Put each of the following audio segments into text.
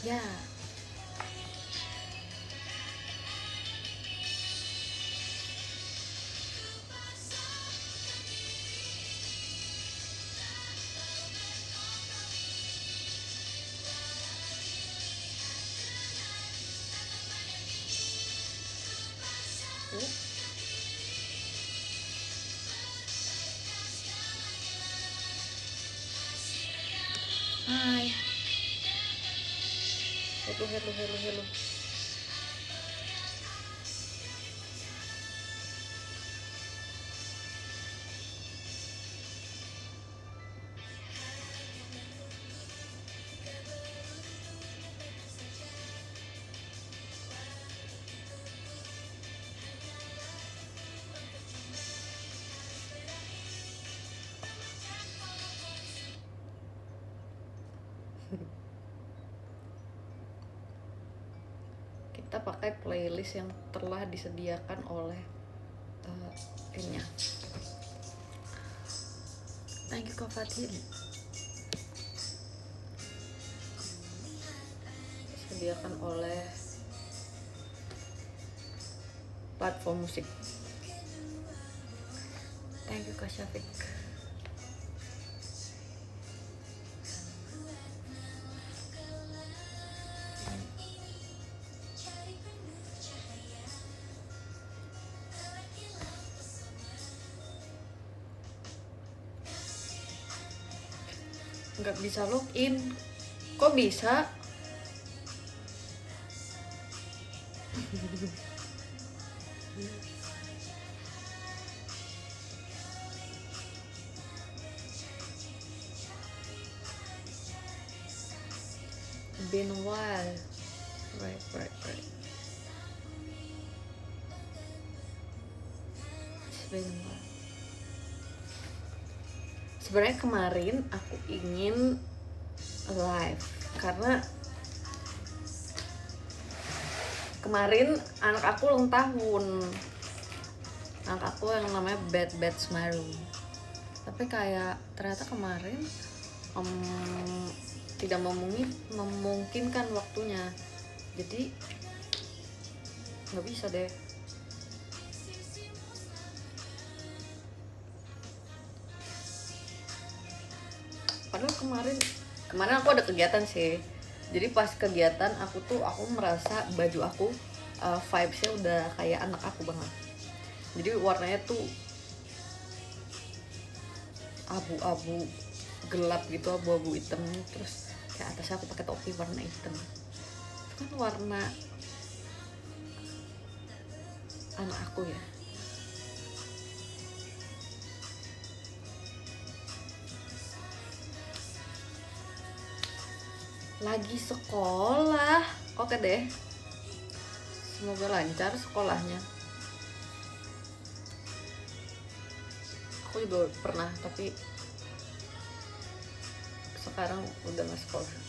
Ya. Hai. Hello, hello, hello, hello. Kita pakai playlist yang telah disediakan oleh ininya. Thank you Kak Fatin. Disediakan oleh platform musik. Thank you Kak Syafiq. Nggak bisa login. Kok bisa? Been a while. Right. It's been a while. Sebenarnya kemarin aku ingin live karena kemarin anak aku ulang tahun. Anak aku yang namanya Bad Smaru. Tapi kayak ternyata kemarin tidak memungkinkan waktunya. Jadi nggak bisa deh. Padahal kemarin aku ada kegiatan sih. Jadi pas kegiatan aku merasa baju aku vibesnya udah kayak anak aku banget. Jadi warnanya tuh abu-abu gelap gitu, abu-abu hitam, terus kayak atasnya aku pakai topi warna hitam. Itu kan warna anak aku ya. Lagi sekolah. Oke deh, semoga lancar sekolahnya. Aku juga pernah, tapi sekarang udah gak sekolah.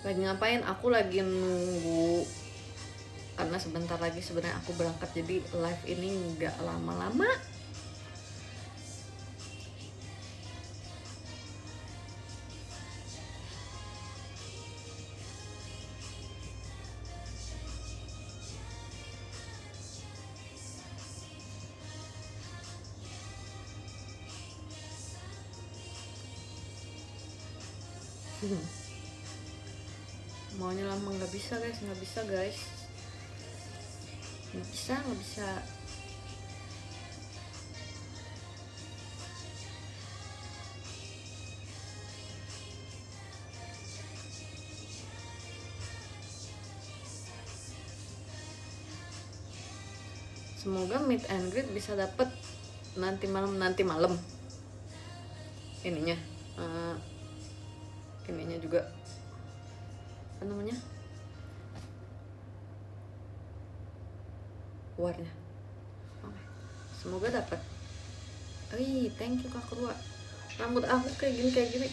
Lagi ngapain? Aku lagi nunggu, karena sebentar lagi sebenarnya aku berangkat, jadi live ini nggak lama-lama. Maunya lama nggak bisa guys. Nggak bisa. Semoga meet and greet bisa dapet nanti malam ininya juga apa namanya, warnya. Semoga dapat. Wih, thank you Kak Krua. Rambut aku kayak gini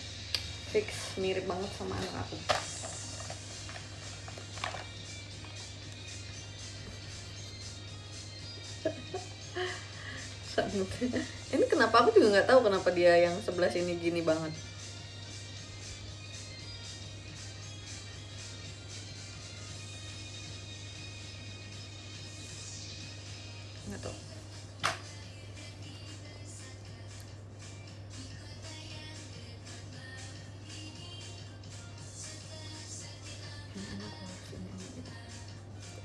fix mirip banget sama anak aku. Ini kenapa aku juga nggak tahu kenapa dia yang sebelah sini gini banget. Nggak tahu.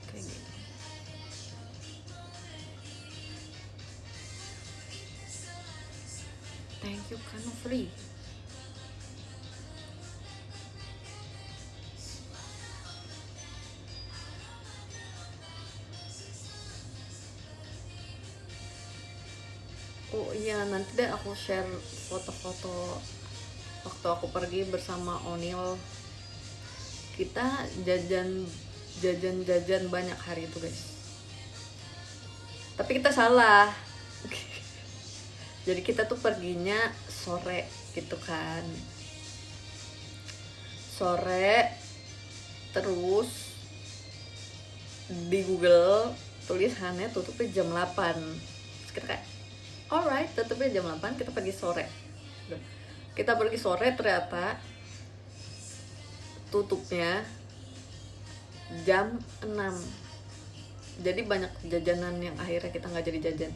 Kayak gitu. Thank you Kano Free. Oh iya, nanti deh aku share foto-foto waktu aku pergi bersama Onil. Kita jajan banyak hari itu guys. Tapi kita salah. Jadi kita tuh perginya sore gitu kan. Sore terus di Google tulisannya tutupnya jam 8. Terus kita kayak alright, tutupnya jam 8, kita pergi sore. Kita pergi sore ternyata tutupnya jam 6. Jadi banyak jajanan yang akhirnya kita nggak jadi jajan.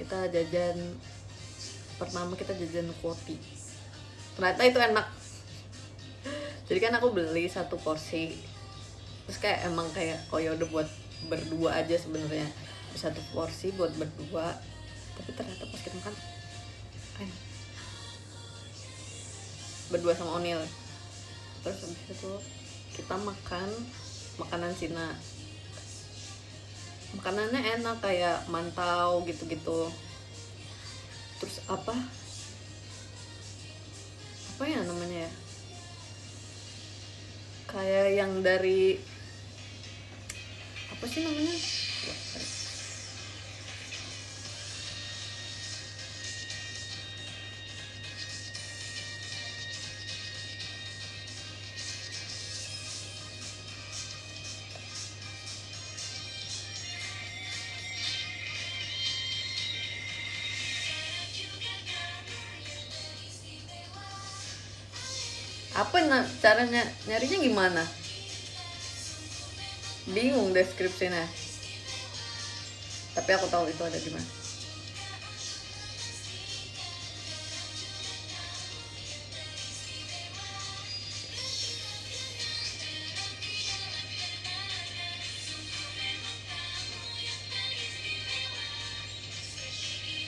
Kita jajan, pertama kita jajan roti. Ternyata itu enak. Jadi kan aku beli 1 porsi. Terus kayak emang kayak oh ya udah buat berdua aja sebenarnya. 1 porsi buat berdua. Tapi ternyata pas kita makan enak. Berdua sama Onil. Terus habis itu kita makan makanan Cina. Makanannya enak kayak mantau gitu-gitu. Terus apa ya namanya ya, kayak yang dari apa sih namanya, apa caranya nyarinya gimana, bingung deskripsinya, tapi aku tahu itu ada di mana.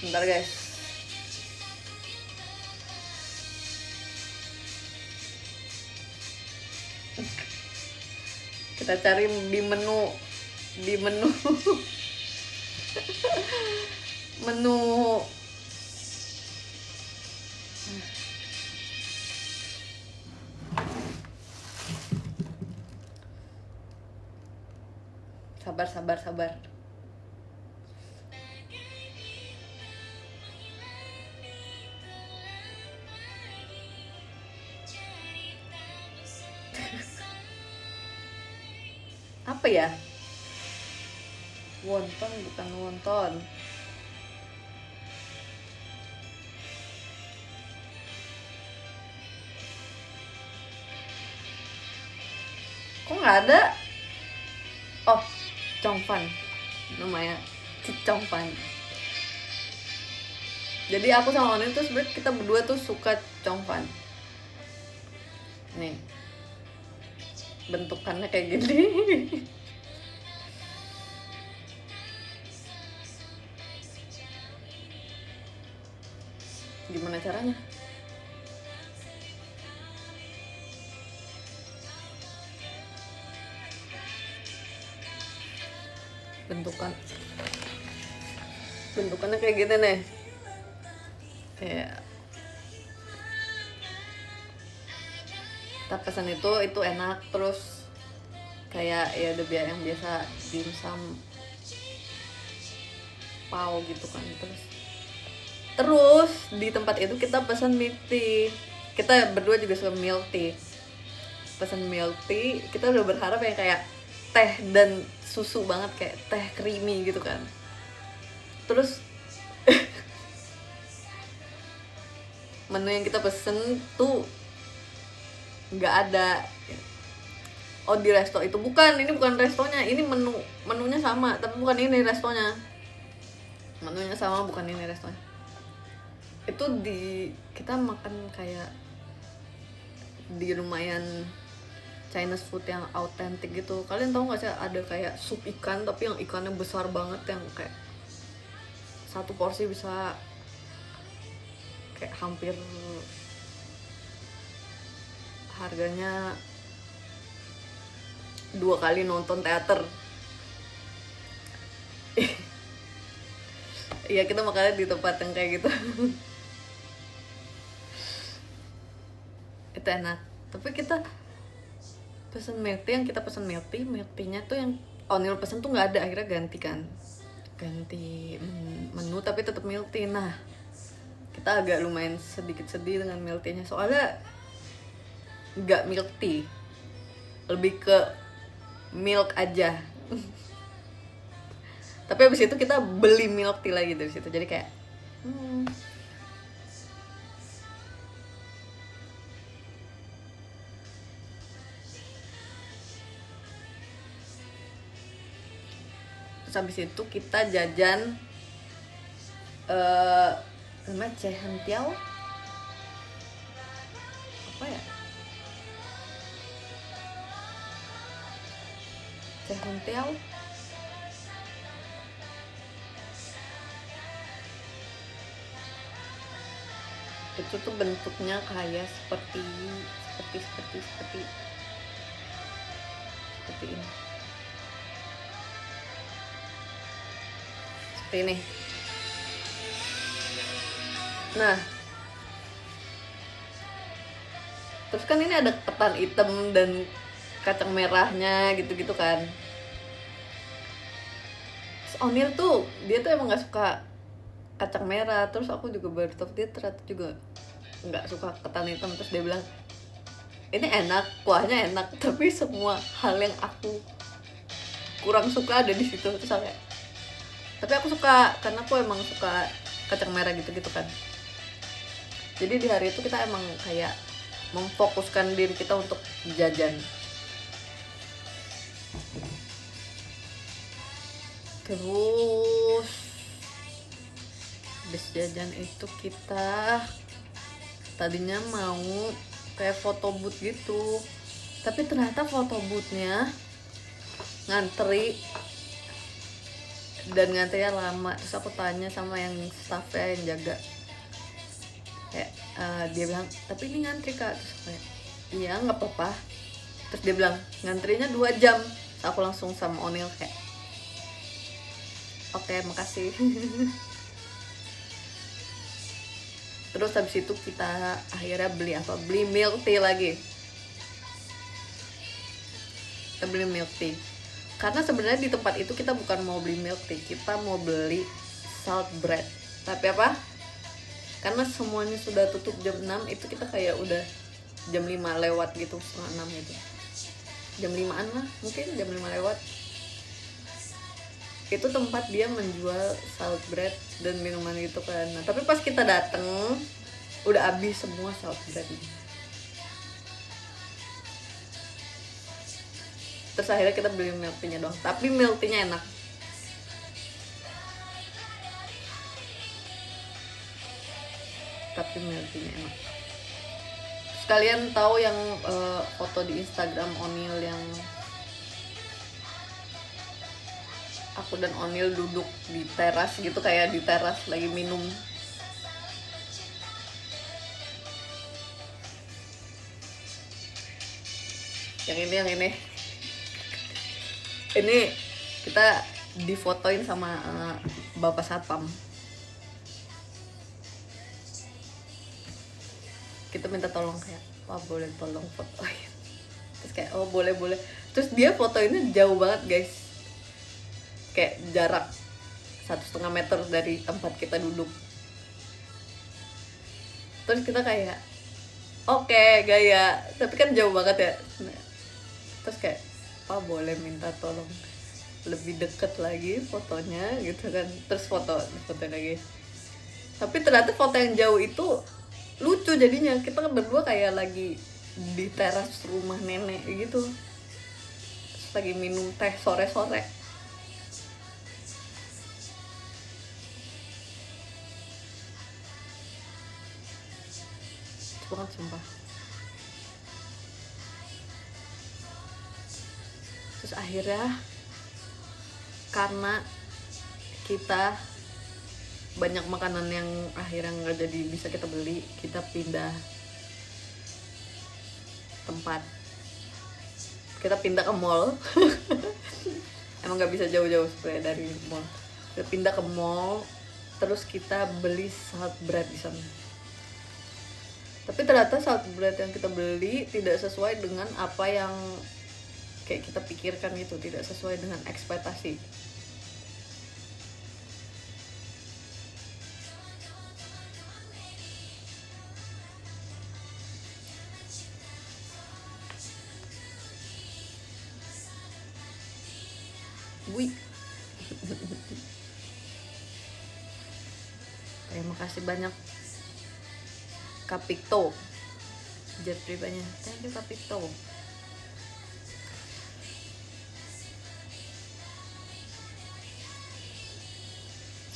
Bentar guys, kita cari di menu menu sabar. Apa ya, wonton bukan wonton, kok nggak ada. Oh, Chongfan namanya, Chongfan. Jadi aku sama Onin tuh sebenarnya kita berdua tuh suka Chongfan. Nih bentukannya kayak gini. Gimana caranya? Bentukannya kayak gini nih, kayak kita pesan itu enak. Terus kayak ya udah biar yang biasa dimsum, pau gitu kan. Terus di tempat itu kita pesan milk tea, kita berdua juga suka milk tea, pesan milk tea. Kita udah berharap yang kayak teh dan susu banget, kayak teh creamy gitu kan. Terus menu yang kita pesen tuh nggak ada. Oh, di resto itu bukan, ini bukan restonya, ini menunya sama tapi bukan ini restonya. Menunya sama bukan ini restonya. Itu kita makan kayak di lumayan Chinese food yang autentik gitu. Kalian tahu nggak sih ada kayak sup ikan tapi yang ikannya besar banget, yang kayak satu porsi bisa kayak hampir harganya 2 kali nonton teater. Iya, kita makannya di tempat yang kayak gitu. Itu enak. Tapi kita pesen milk tea, yang kita pesen milk tea-nya tuh yang Onil pesen tuh nggak ada, akhirnya ganti menu tapi tetap milk tea. Nah, kita agak lumayan sedikit sedih dengan milk tea-nya, soalnya nggak milk tea, lebih ke milk aja. Tapi abis itu kita beli milk tea lagi dari situ, jadi kayak terus abis itu kita jajan namanya Chehentiao apa ya, Chehentiao itu tuh bentuknya kayak seperti ini, seperti ini. Nah, terus kan ini ada ketan hitam dan kacang merahnya gitu-gitu kan. Terus Onil tuh dia tuh emang nggak suka kacang merah, terus aku juga baru tahu dia ternyata juga nggak suka ketan hitam. Terus dia bilang ini enak, kuahnya enak, tapi semua hal yang aku kurang suka ada di situ. Terus kayak, tapi aku suka karena aku emang suka kacang merah gitu-gitu kan. Jadi di hari itu kita emang kayak memfokuskan diri kita untuk jajan. Terus habis jajan itu kita tadinya mau kayak foto booth gitu, tapi ternyata foto boothnya ngantri dan ngantrinya lama. Terus aku tanya sama yang staffnya yang jaga, kayak dia bilang tapi ini ngantri kak. Terus kayak iya nggak apa-apa. Terus dia bilang ngantrinya 2 jam. Terus aku langsung sama Onil kayak oke, makasih. Terus habis itu kita akhirnya beli milk tea lagi. Kita beli milk tea karena sebenarnya di tempat itu kita bukan mau beli milk tea, kita mau beli salt bread. Tapi apa, karena semuanya sudah tutup jam 6, itu kita kayak udah jam 5 lewat gitu, setengah 6 gitu, jam 5-an lah mungkin, jam 5 lewat. Itu tempat dia menjual salt bread dan minuman gitu kan. Nah, tapi pas kita dateng udah habis semua salt bread. Terus akhirnya kita beli milk tea-nya doang, tapi milk tea-nya enak. Sekalian tahu yang foto di Instagram Onil yang aku dan Onil duduk di teras gitu, kayak di teras lagi minum. Yang ini kita difotoin sama Bapak Satpam. Kita minta tolong kayak, wah boleh tolong fotoin. Terus kayak oh boleh. Terus dia fotoinnya jauh banget guys, kayak jarak 1,5 meter dari tempat kita duduk. Terus kita kayak oke, gaya, tapi kan jauh banget ya. Terus kayak Pak boleh minta tolong lebih deket lagi fotonya gitu kan. Terus foto lagi. Tapi ternyata foto yang jauh itu lucu jadinya. Kita kan berdua kayak lagi di teras rumah nenek gitu, terus lagi minum teh sore-sore. Banget sumpah. Terus akhirnya karena kita banyak makanan yang akhirnya nggak jadi bisa kita beli, kita pindah tempat, kita pindah ke mall. Emang nggak bisa jauh-jauh sebenarnya dari mall. Kita pindah ke mall, terus kita beli salad bread di sana. Tapi ternyata salad bread yang kita beli tidak sesuai dengan apa yang kayak kita pikirkan gitu, tidak sesuai dengan ekspektasi. Wih. Terima kasih banyak Kapito jet pribanya. Thank you Kapito.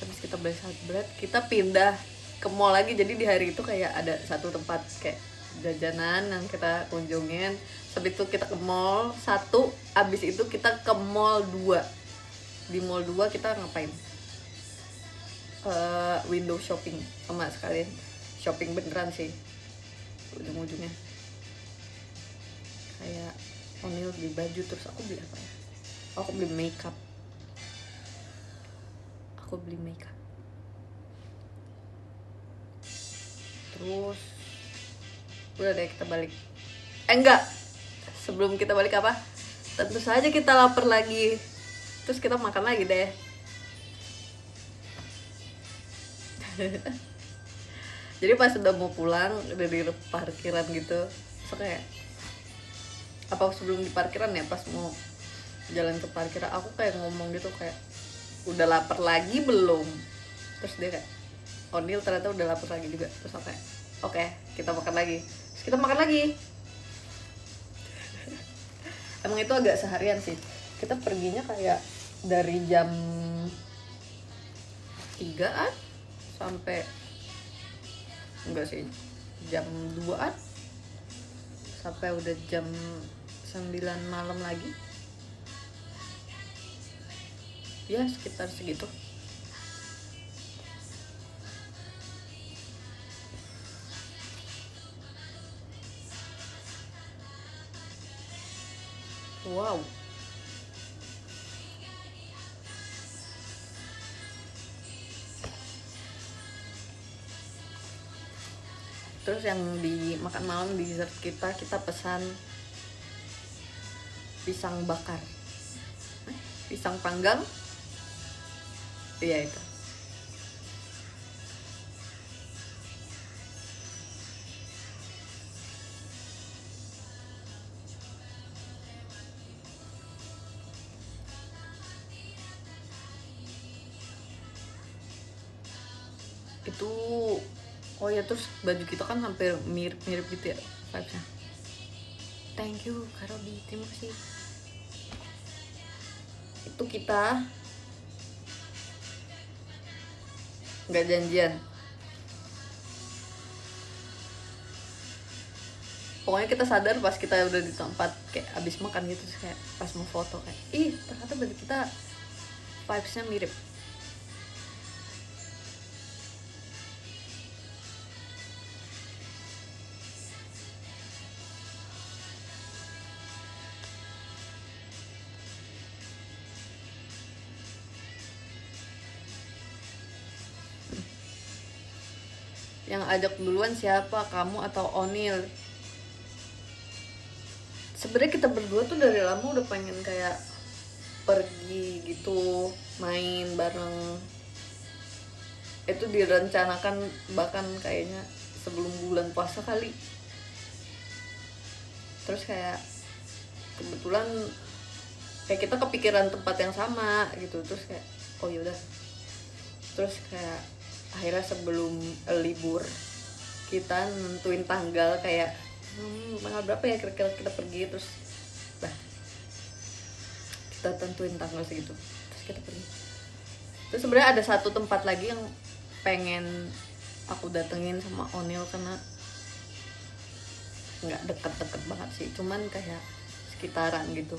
Habis kita beli salad bread, kita pindah ke mall lagi. Jadi di hari itu kayak ada satu tempat kayak jajanan yang kita kunjungin. Habis itu kita ke mall 1, abis itu kita ke mall 2. Di mall 2 kita ngapain? Window shopping sama sekalian shopping beneran sih ujung-ujungnya. Kayak O'Neil beli baju, terus aku beli apa ya? Aku beli makeup. Terus udah deh kita balik. Enggak, sebelum kita balik apa? Tentu saja kita lapar lagi. Terus kita makan lagi deh. Jadi pas udah mau pulang dari parkiran gitu, so kayak apa sebelum di parkiran ya, pas mau jalan ke parkiran aku kayak ngomong gitu kayak udah lapar lagi belum? Terus dia kayak O'Neil ternyata udah lapar lagi juga. Terus aku kayak oke, kita makan lagi. Terus kita makan lagi. Emang itu agak seharian sih. Kita perginya kayak dari jam 3-an sampai enggak sih, jam 2-an sampai udah jam 9 malam lagi. Ya sekitar segitu. Wow. Terus yang di makan malam di dessert kita pesan pisang bakar, pisang panggang. Iya itu. Itu oh ya, terus baju kita kan hampir mirip-mirip gitu ya vibesnya. Thank you Kak Robi, terima kasih. Itu kita nggak janjian, pokoknya kita sadar pas kita udah di tempat kayak abis makan gitu, kayak pas mau foto kayak ih ternyata baju kita vibesnya mirip. Yang ajak duluan siapa, kamu atau O'Neil? Sebenarnya kita berdua tuh dari lama udah pengen kayak pergi gitu, main bareng Itu direncanakan bahkan kayaknya sebelum bulan puasa kali. Terus kayak kebetulan kayak kita kepikiran tempat yang sama gitu, terus kayak oh yaudah. Terus kayak akhirnya sebelum libur kita nentuin tanggal kayak tanggal berapa ya kira-kira kita pergi, terus bah kita tentuin tanggal segitu terus kita pergi. Terus sebenarnya ada satu tempat lagi yang pengen aku datengin sama Onil karena nggak deket-deket banget sih, cuman kayak sekitaran gitu.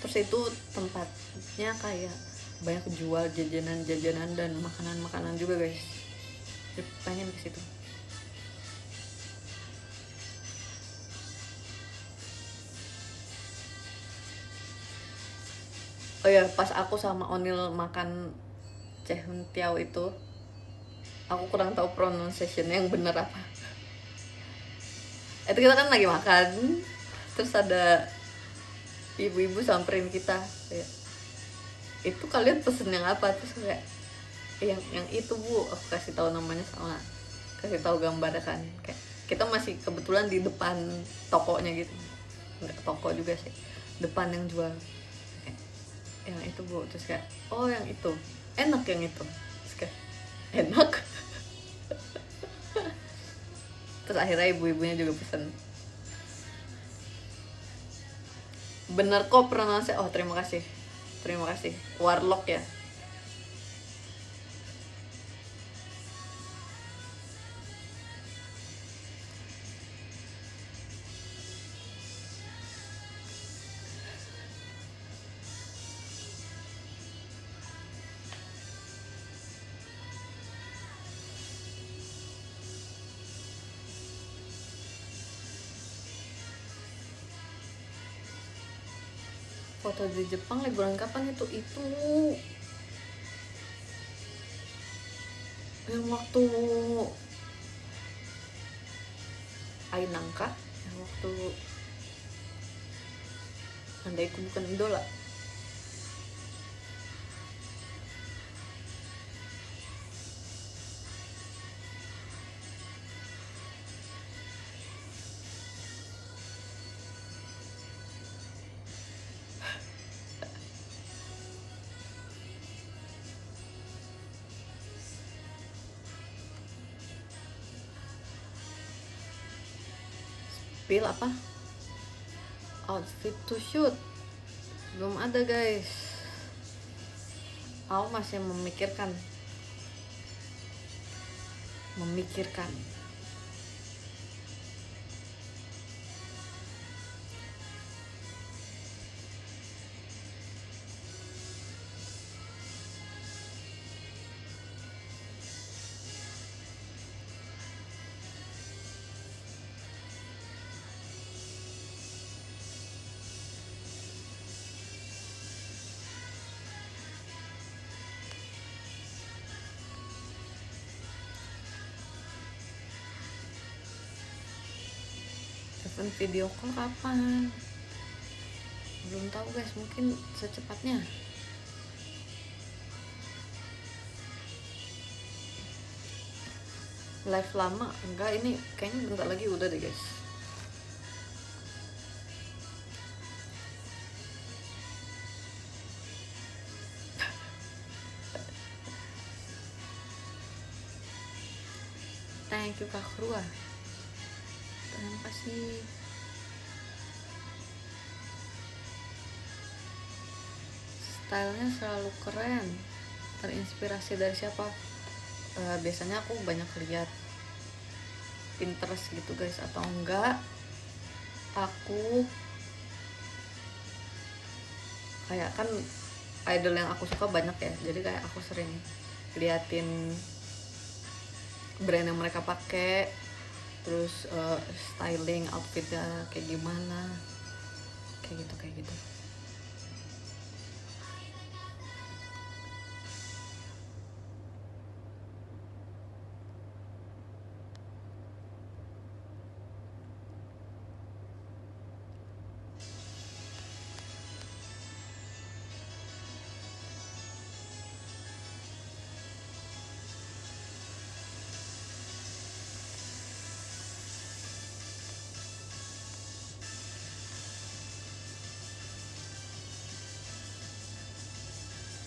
Terus itu tempatnya kayak banyak jual jajanan-jajanan dan makanan-makanan juga guys. Jadi pengen ke situ. Oh ya, pas aku sama Onil makan Cehuntiao itu, aku kurang tahu pronunciation yang bener apa. Itu kita kan lagi makan, terus ada ibu-ibu samperin kita kayak, itu kalian pesen yang apa? Terus kayak yang itu bu, aku kasih tahu namanya sama kasih tahu gambar kan, kayak kita masih kebetulan di depan tokonya gitu, nggak toko juga sih, depan yang jual kayak, yang itu bu. Terus kayak oh yang itu enak, yang itu. Terus kayak enak. Terus akhirnya ibu-ibunya juga pesen. Bener kok pronunciasi. Oh terima kasih Warlock ya. Foto di Jepang liburan kapan itu yang waktu Ainangka, yang waktu andaiku bukan idola. Pil apa? Outfit to shoot belum ada guys. Aku masih memikirkan. Event video call kapan? Belum tahu guys, mungkin secepatnya. Live lama enggak, ini kayaknya bentar lagi udah deh guys. Thank you Kak Krua, terima kasih. Stylenya selalu keren. Terinspirasi dari siapa? Biasanya aku banyak lihat Pinterest gitu guys, atau enggak aku kayak kan idol yang aku suka banyak ya, jadi kayak aku sering liatin brand yang mereka pakai, terus styling outfitnya kayak gimana, kayak gitu.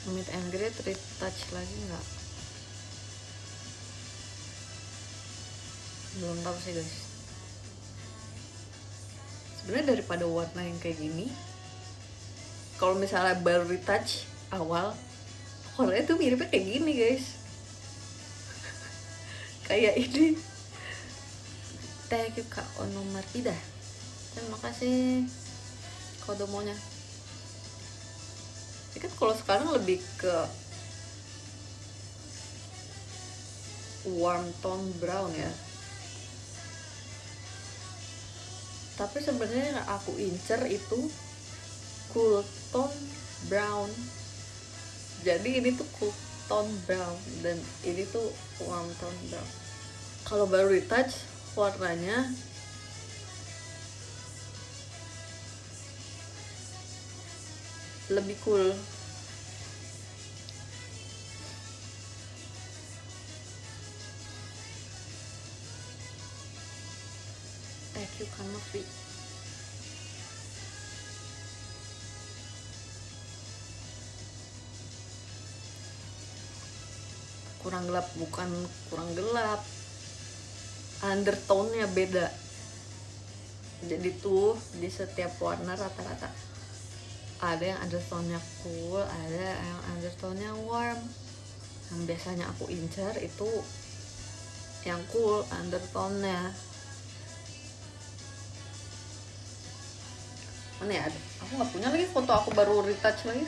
Meet and greet retouch lagi nggak? Belum tahu sih guys. Sebenarnya daripada warna yang kayak gini, kalau misalnya baru retouch awal, warnanya tuh miripnya kayak gini guys. Kayak ini. Thank you Kak Ono Martida, terima kasih kodomonya. Ini kan kalau sekarang lebih ke warm tone brown ya, tapi sebenarnya yang aku incer itu cool tone brown. Jadi ini tuh cool tone brown dan ini tuh warm tone brown. Kalau baru retouch warnanya lebih cool. Thank you Kanofi. Kurang gelap, bukan kurang gelap, undertone-nya beda. Jadi tuh di setiap warna rata-rata ada yang undertone-nya cool, ada yang undertone-nya warm. Yang biasanya aku incer itu yang cool undertone-nya. Mana ya? Aku nggak punya lagi foto aku baru retouch lagi.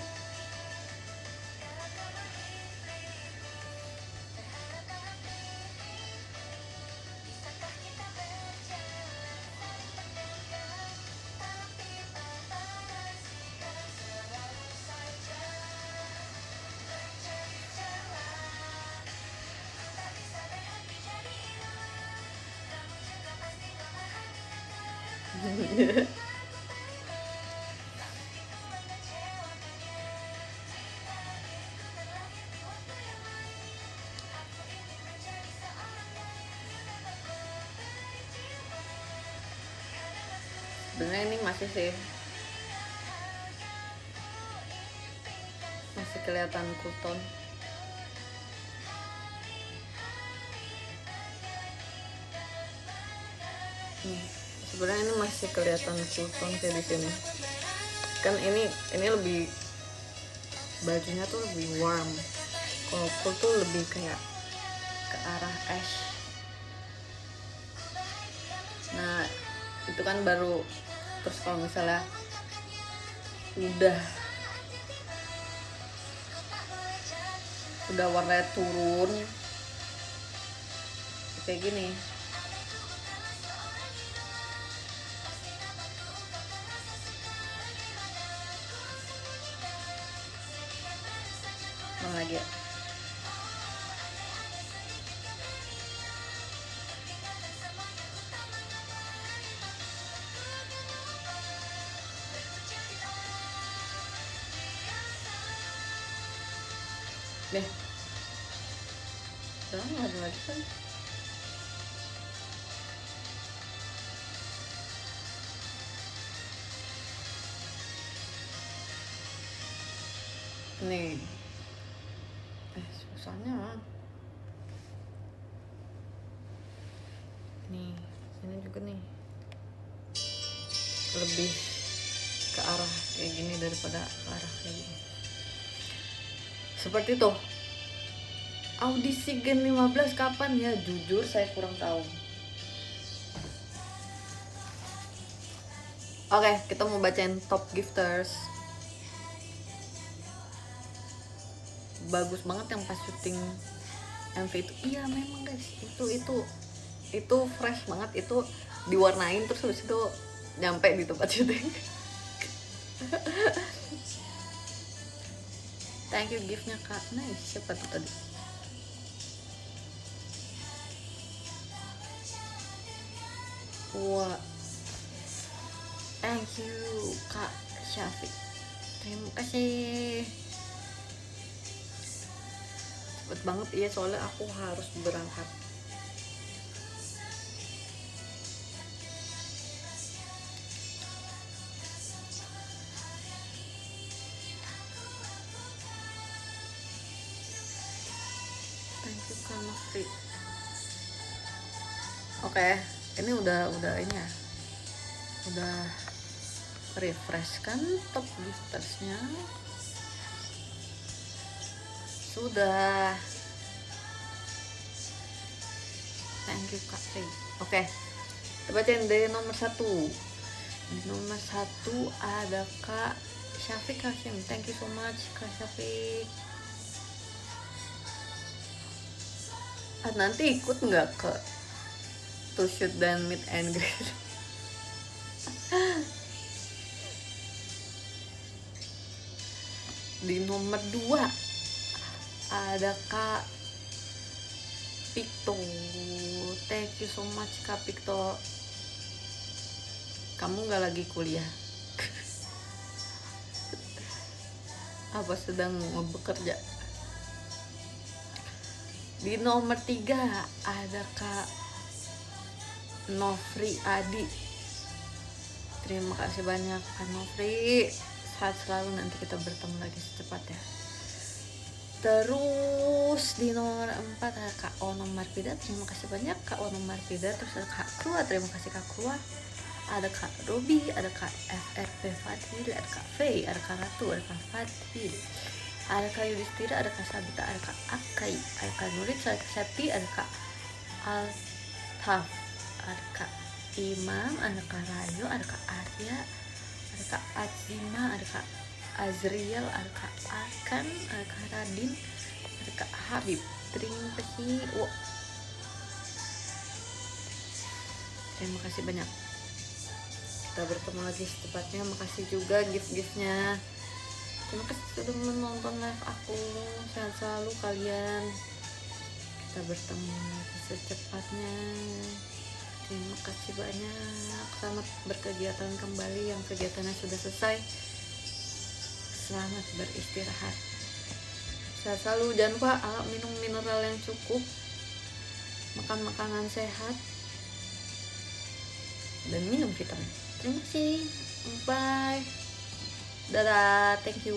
Sebenarnya ini masih kelihatan cool tone. Sebenarnya ini masih kelihatan cool tone kayak di sini. Kan ini lebih, bajunya tuh lebih warm. Kalau cool tuh lebih kayak ke arah ash. Nah itu kan baru. Terus kalau misalnya udah warnanya turun kayak gini, mana lagi ya? Deh, jangan ada lagi kan? Nih, susahnya. Nih, ini juga nih lebih ke arah kayak gini daripada ke arah kayak gini. Seperti itu. Audisi Gen 15 kapan ya? Jujur saya kurang tahu. Oke, kita mau bacain top gifters. Bagus banget yang pas syuting MV itu. Iya memang guys, itu fresh banget, itu diwarnain terus habis itu nyampe di tempat syuting. Thank you giftnya Kak. Nice, siapa tuh tadi? Wah, thank you Kak Syafiq, terima kasih. Cepet banget iya, soalnya aku harus berangkat. You cannot free. Oke, ini udah ini ya. Udah refresh kan top giftersnya. Sudah. Thank you Kak Faye. Oke, kita bacain dari nomor 1. Di nomor 1 ada Kak Syafiq Hashim. Thank you so much Kak Syafiq. Nanti ikut nggak ke to shoot dan meet and greet? Di nomor 2 ada Kak Pikto. Thank you so much Kak Pikto. Kamu nggak lagi kuliah? Apa sedang bekerja? Di nomor 3 ada Kak Nofri Adi. Terima kasih banyak Kak Nofri. Sehat selalu, nanti kita bertemu lagi secepatnya. Terus di nomor 4 ada Kak Ono Marpida. Terima kasih banyak Kak Ono Marpida. Terus ada Kak Krua. Terima kasih Kak Krua. Ada Kak Robi, ada Kak FRP Fadil, ada Kak Faye, ada Kak Ratu, ada Kak Fadil, ada Kak Yudhistira, ada Kak Sabita, ada Kak Akai, ada Kak Nurit, ada Kak Septi, ada Kak Altaf, ada Kak Imam, ada Kak Rayo, ada Kak Arya, ada Kak Azima, ada Kak Azriel, ada Kak Arkan, ada Kak Radin, ada Kak Habib. Terima kasih. Terima kasih banyak. Kita bertemu lagi secepatnya. Makasih juga gift-giftnya. Terima kasih sudah menonton live aku. Sehat selalu kalian. Kita bertemu lagi secepatnya. Terima kasih banyak. Selamat berkegiatan kembali. Yang kegiatannya sudah selesai, selamat beristirahat. Sehat selalu. Jangan lupa minum mineral yang cukup, makan makanan sehat, dan minum vitamin. Terima kasih. Bye. Dadah. Thank you.